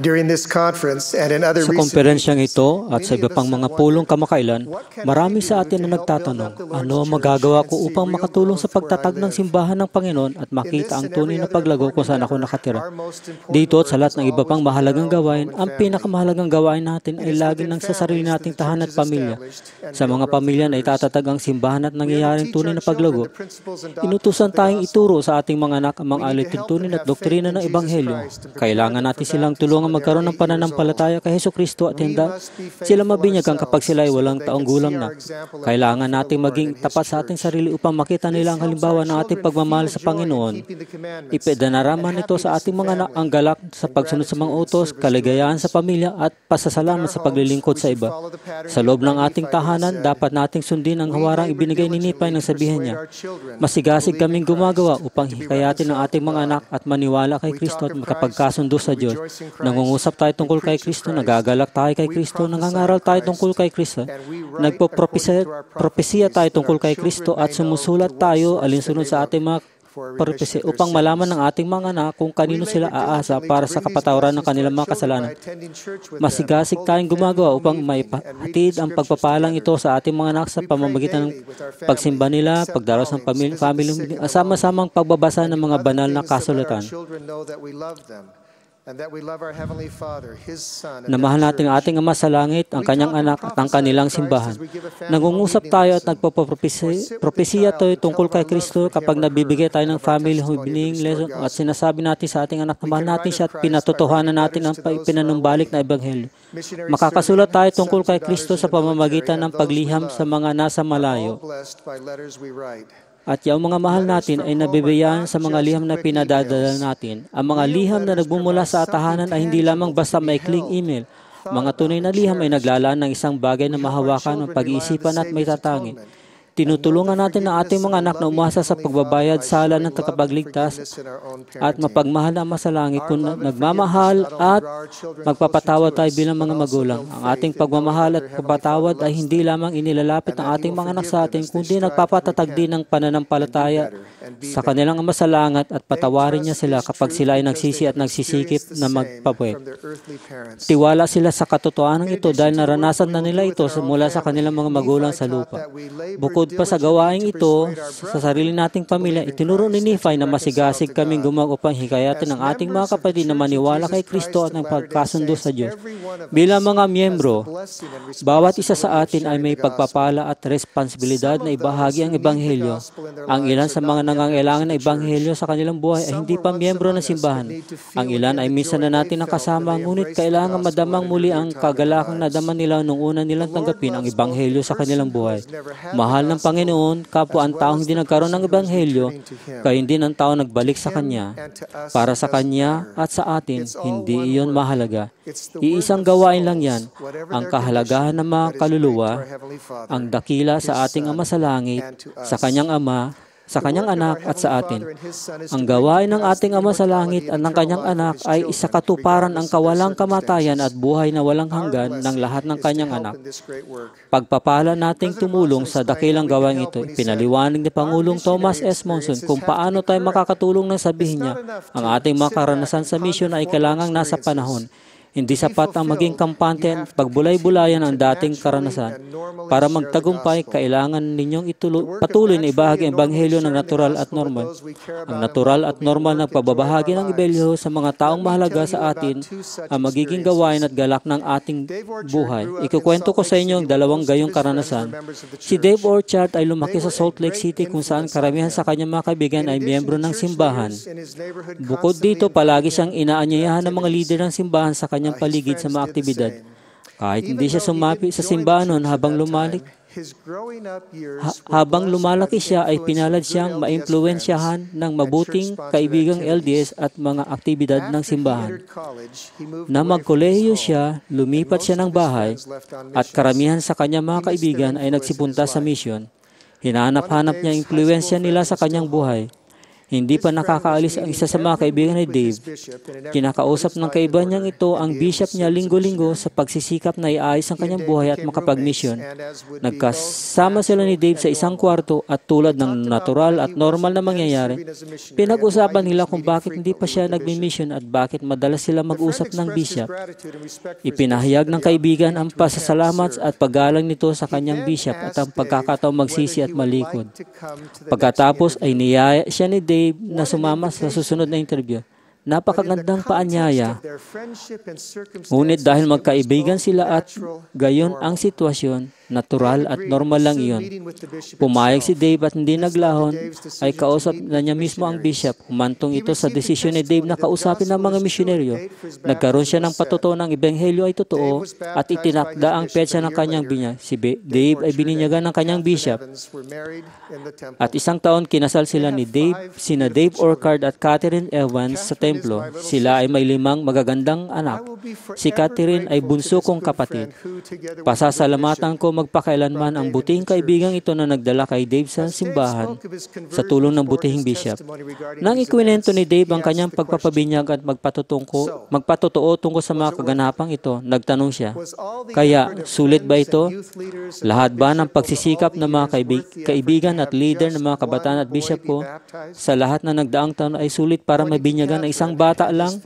During this conference and in other Sa recent komperensyang meetings, ito at sa iba pang mga pulong kamakailan, marami sa atin na nagtatanong, ano ang magagawa ko upang makatulong sa pagtatag ng simbahan ng Panginoon at makita ang tunay na paglago kung saan ako nakatira. Dito at sa lahat ng iba pang mahalagang gawain, ang pinakamahalagang gawain natin ay lagi ng sa sarili nating tahanan at pamilya. Sa mga pamilya na itatatag ang simbahan at nangyayaring tunay na paglago, inutusan tayong ituro sa ating mga anak ang mga alituntunin at doktrina ng Ebanghelyo. Kailangan natin silang tulungan magkaroon ng pananampalataya kay Hesukristo at handa sila mabinyagan kapag sila ay walang taong gulang na. Kailangan natin maging tapat sa ating sarili upang makita nila ang halimbawa ng ating pagmamahal sa Panginoon. Ipadanaraman nito sa ating mga anak ang galak sa pagsunod sa mga utos, kaligayahan sa pamilya at pasasalamat sa paglilingkod sa iba. Sa loob ng ating tahanan, dapat nating sundin ang hawarang ibinigay ni Nipay ng sabihin niya. Masigasig kaming gumagawa upang hikayatin ang ating mga anak at maniwala kay Kristo at makapagkasundo sa Diyos. Nangungusap tayo tungkol kay Kristo, nagagalak tayo kay Kristo, nangangaral tayo tungkol kay Kristo, nagpropesiya tayo tungkol kay Kristo at sumusulat tayo alinsunod sa ating mga propesya upang malaman ng ating mga anak kung kanino sila aasa para sa kapatawaran ng kanilang mga kasalanan. Masigasig tayong gumagawa upang maipahatid ang pagpapalang ito sa ating mga anak sa pamamagitan ng pagsimba nila, pagdaros ng family, sama-samang pagbabasa ng mga banal na kasulatan. Na mahal natin ang ating Ama sa langit, ang kanyang anak at ang kanilang simbahan. Nangungusap tayo at nagpapropesiya tayo tungkol kay Kristo kapag nabibigay tayo ng family humiling lesson at sinasabi natin sa ating anak na mahal natin siya at pinatotohanan natin ang pinanumbalik na Ebanghelyo. Makakasulat tayo tungkol kay Kristo sa pamamagitan ng pagliham sa mga nasa malayo. At yung mga mahal natin ay nabibigyan sa mga liham na pinadadala natin. Ang mga liham na nagbumula sa tahanan ay hindi lamang basta maikling email. Mga tunay na liham ay naglalaan ng isang bagay na mahawakan ng pag-iisipan at may tatangin. Tinutulungan natin ang ating mga anak na umasa sa pagbabayad sala ng tagapagligtas at mapagmahal na Ama sa langit kung nagmamahal at magpapatawad tayo bilang mga magulang. Ang ating pagmamahal at pagpapatawad ay hindi lamang inilalapit ng ating mga anak sa atin, kundi nagpapatatag din ng pananampalataya sa kanilang Ama sa langit at patawarin niya sila kapag sila ay nagsisi at nagsisikip na magpabuhay. Tiwala sila sa katotohanan ito dahil naranasan na nila ito mula sa kanilang mga magulang sa lupa. Bukod pa sa gawaing ito, sa sarili nating pamilya, itinuro ni Nipay na masigasig kaming gumawa upang hikayatin ang ating mga kapatid na maniwala kay Kristo at ng pagkasundo sa Diyos. Bilang mga miyembro, bawat isa sa atin ay may pagpapala at responsibilidad na ibahagi ang Ebanghelyo. Ang ilan sa mga nangangailangan ng Ebanghelyo sa kanilang buhay ay hindi pa miyembro ng simbahan. Ang ilan ay minsan na natin nakasama, ngunit kailangan madamang muli ang kagalakang nadama nila nung una nilang tanggapin ang Ebanghelyo sa kanilang buhay. Mahal ng Panginoon, kapwa ang taong hindi nagkaroon ng Ebanghelyo, gayon din ang taong nagbalik sa Kanya. Para sa Kanya at sa atin, hindi iyon mahalaga. Iisang gawain lang yan, ang kahalagahan ng mga kaluluwa, ang dakila sa ating Ama sa langit, sa Kanyang Ama, sa Kanyang anak at sa atin. Ang gawain ng ating Ama sa langit at ng Kanyang anak ay isakatuparan ang kawalang kamatayan at buhay na walang hanggan ng lahat ng Kanyang anak. Pagpapala nating tumulong sa dakilang gawain ito, pinaliwanag ni Pangulong Thomas S. Monson kung paano tayo makakatulong ng sabihin niya, ang ating mga karanasan sa misyon ay kailangang nasa panahon. Hindi sapat ang maging kampante at pagbulay-bulayan ang dating karanasan. Para magtagumpay, kailangan ninyong patuloy na ibahagi ang Ebanghelyo ng natural at normal. Ang natural at normal na pagbabahagi ng Ebanghelyo sa mga taong mahalaga sa atin ang magiging gawain at galak ng ating buhay. Ikukwento ko sa inyo ang dalawang gayong karanasan. Si Dave Orchard ay lumaki sa Salt Lake City kung saan karamihan sa kanyang mga kaibigan ay miyembro ng simbahan. Bukod dito, palagi siyang inaanyayahan ng mga lider ng simbahan sa kanyang paligid sa mga aktibidad. Kahit hindi siya sumapi sa simbahan noon habang lumalaki siya ay pinalad siyang maimpluwensyahan ng mabuting kaibigang LDS at mga aktibidad ng simbahan. Na magkolehiyo siya, lumipat siya ng bahay at karamihan sa kanyang mga kaibigan ay nagsipunta sa misyon. Hinanap-hanap niya ang impluwensya nila sa kanyang buhay. Hindi pa nakakaalis ang isa sa mga kaibigan ni Dave. Kinakausap ng kaibigan niyang ito ang bishop niya linggo-linggo sa pagsisikap na iayos ang kanyang buhay at makapag-mission. Nagkasama sila ni Dave sa isang kwarto at tulad ng natural at normal na mangyayari, pinag-usapan nila kung bakit hindi pa siya nagmi-mission at bakit madalas sila mag-usap ng bishop. Ipinahayag ng kaibigan ang pasasalamat at paggalang nito sa kanyang bishop at ang pagkakataong magsisi at malikod. Pagkatapos ay niyaya siya ni Dave na sumama sa susunod na interview. Napakagandang paanyaya. Ngunit dahil magkaibigan sila at gayon ang sitwasyon, natural at normal lang iyon. Pumayag si Dave at hindi naglahon, ay kausap na niya mismo ang bishop. Humantong ito sa desisyon ni Dave na kausapin ng mga misyonaryo. Nagkaroon siya ng patutuo ng ebanghelyo ay totoo at itinakda ang petsa ng kanyang binyag. Si Dave ay bininyagan ng kanyang bishop. At isang taon kinasal sila ni Dave, sina Dave Orchard at Catherine Evans sa templo. Sila ay may 5 magagandang anak. Si Catherine ay bunso kong kapatid. Pasasalamatan ko magpakailanman ang butihing kaibigang ito na nagdala kay Dave sa simbahan sa tulong ng butihing bishop. Nang ikwinento ni Dave ang kanyang pagpapabinyag at magpatotoo tungkol sa mga kaganapang ito, nagtanong siya, kaya sulit ba ito? Lahat ba ng pagsisikap ng mga kaibigan at leader ng mga kabataan at bishop ko sa lahat na nagdaang taon ay sulit para mabinyagan ang isang bata lang?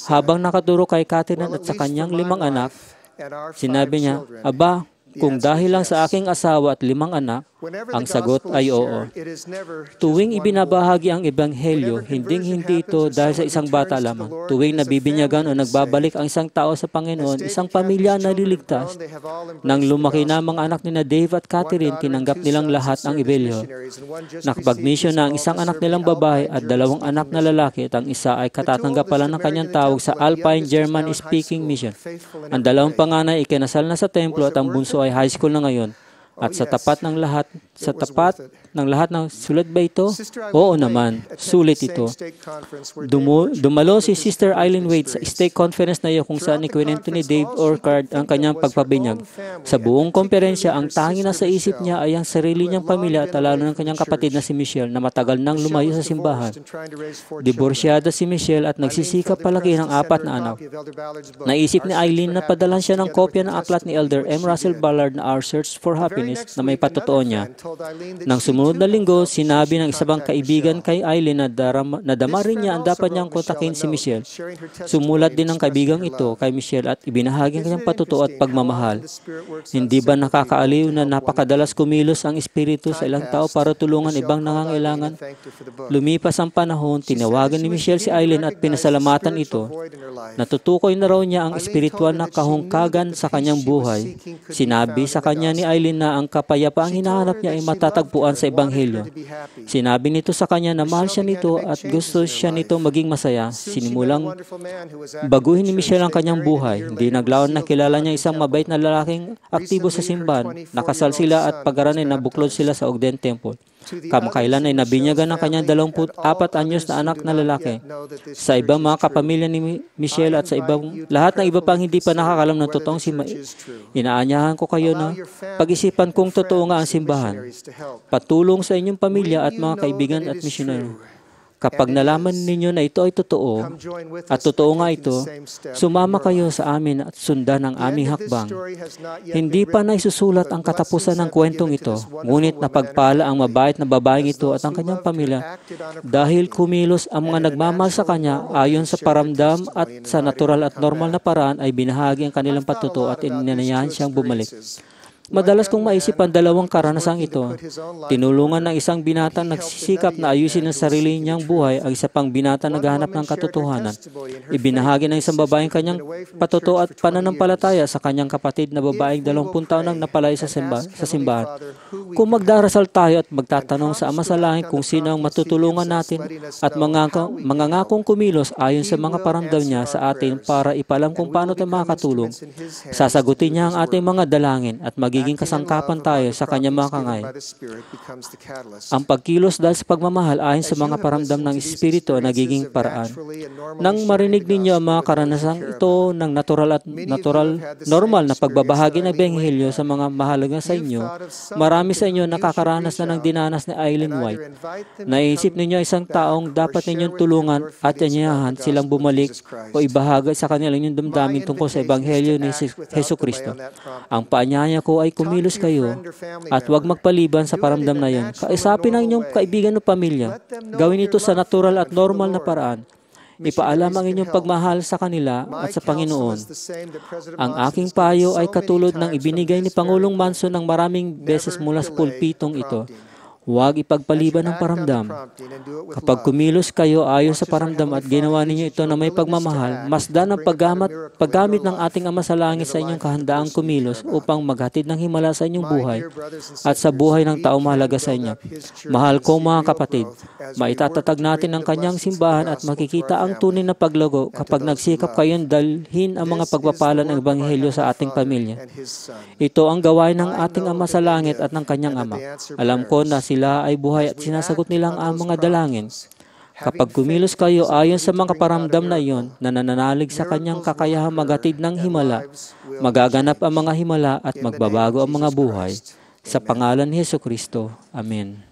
Habang nakaturo kay Catherine at sa kanyang 5 anak, sinabi niya, aba, kung dahil lang sa aking asawa at 5 anak, ang sagot ay oo. Tuwing ibinabahagi ang ebanghelyo, hindi ito dahil sa isang bata lamang. Tuwing nabibinyagan o nagbabalik ang isang tao sa Panginoon, isang pamilya na naliligtas. Nang lumaki na mga anak ni Dave at Catherine, tinanggap nilang lahat ang ebanghelyo. Nakapag-mission na ang isang anak nilang babae at 2 anak na lalaki at ang isa ay katatanggap pa lang ng kanyang tawag sa Alpine German-speaking mission. Ang 2 panganay ikinasal na sa templo at ang bunso ay high school na ngayon. At sa tapat ng lahat, sulit ba ito? Oo naman, sulit ito. Dumalo si Sister Eileen Wade sa Stake Conference na iyo kung saan ikwinento ni Dave Orchard ang kanyang pagpabinyag. Sa buong komperensya, ang tanging nasa isip niya ay ang sarili niyang pamilya at lalo ng kanyang kapatid na si Michelle na matagal nang lumayo sa simbahan. Diborsyada si Michelle at nagsisikap palaki ng 4 na anak. Naisip ni Eileen na padalan siya ng kopya ng aklat ni Elder M. Russell Ballard na Our Search for Happiness na may patotoo niya. Nang sumunod na linggo, sinabi ng isang kaibigan kay Eileen na nadama rin niya ang dapat niyang kontakin si Michelle. Sumulat din ng kaibigang ito kay Michelle at ibinahagi ang kanyang patotoo at pagmamahal. Hindi ba nakakaaliw na napakadalas kumilos ang Espiritu sa ilang tao para tulungan ibang nangangailangan? Lumipas ang panahon, tinawagan ni Michelle si Eileen at pinasalamatan ito. Natutukoy na raw niya ang espiritual na kahungkagan sa kanyang buhay. Sinabi sa kanya ni Eileen na ang kapayapaang hinahanap niya ay matatagpuan sa Ebanghelyo. Sinabi nito sa kanya na mahal siya nito at gusto siya nito maging masaya. Sinimulang baguhin ni Michelle ang kanyang buhay. Hindi naglaon na kilala niya isang mabait na lalaking aktibo sa simbahan. Nakasal sila at pag-aralan na buklod sila sa Ogden Temple. Kamakailan ay nabinyagan ng kanyang 24 anyos na anak na lalaki. Sa ibang mga kapamilya ni Michelle at sa lahat ng iba pang hindi pa nakakalam ng totoong inaanyahan ko kayo na pag-isipan kung totoo nga ang simbahan. Patulong sa inyong pamilya at mga kaibigan at misyonaryo. Kapag nalaman ninyo na ito ay totoo, at totoo nga ito, sumama kayo sa amin at sundan ang aming hakbang. Hindi pa naisusulat ang katapusan ng kwentong ito, ngunit napagpala ang mabait na babaeng ito at ang kanyang pamilya dahil kumilos ang mga nagmamahal sa kanya ayon sa paramdam at sa natural at normal na paraan ay binahagi ang kanilang patutuo at inanayahan siyang bumalik. Madalas kong maisip ang 2 karanasang ito. Tinulungan ng isang binata nagsisikap na ayusin ang sarili niyang buhay, ang isa pang binata naghahanap ng katotohanan. Ibinahagi ng isang babaeng kanyang patutuo at pananampalataya sa kanyang kapatid na babaeng 20 taon nang napalay sa simbahan. Kung magdarasal tayo at magtatanong sa Ama sa Langit kung sino ang matutulungan natin at mangangakong kumilos ayon sa mga paramdam niya sa atin para ipalam kung paano tayo makakatulong, sasagutin niya ang ating mga dalangin at magiging nagiging kasangkapan tayo sa kanyang mga kangay. Ang pagkilos dahil sa pagmamahal ayon sa mga paramdam ng Espiritu ay nagiging paraan. Nang marinig ninyo ang mga karanasang ito ng normal na pagbabahagi ng Ebanghelyo sa mga mahalaga sa inyo, marami sa inyo nakakaranas na ng dinanas ni Ellen White. Naisip ninyo isang taong dapat ninyong tulungan at anyayahan silang bumalik o ibahagi sa kanila inyong damdamin tungkol sa Ebanghelyo ni Jesucristo. Ang paanyaya ko ay kumilos kayo at huwag magpaliban sa paramdam na iyon. Kaisapin ang inyong kaibigan o pamilya. Gawin ito sa natural at normal na paraan. Ipaalam ang inyong pagmahal sa kanila at sa Panginoon. Ang aking payo ay katulad ng ibinigay ni Pangulong Manson ng maraming beses mula sa pulpitong ito. Huwag ipagpaliban ng paramdam. Kapag kumilos kayo ayon sa paramdam at ginawa ninyo ito na may pagmamahal, masdan ang paggamit ng ating Ama sa Langit sa inyong kahandaang kumilos upang maghatid ng himala sa inyong buhay at sa buhay ng taong mahalaga sa inyo. Mahal ko mga kapatid, maitatatag natin ang kanyang simbahan at makikita ang tunay na paglago kapag nagsikap kayong dalhin ang mga pagpapala ng Ebanghelyo sa ating pamilya. Ito ang gawain ng ating Ama sa Langit at ng kanyang Ama. Alam ko na sila ay buhay at sinasagot nilang ang mga dalangin. Kapag kumilos kayo ayon sa mga paramdam na iyon na nananalig sa kanyang kakayahang maghatid ng himala, magaganap ang mga himala at magbabago ang mga buhay. Sa pangalan ni Jesucristo. Amen.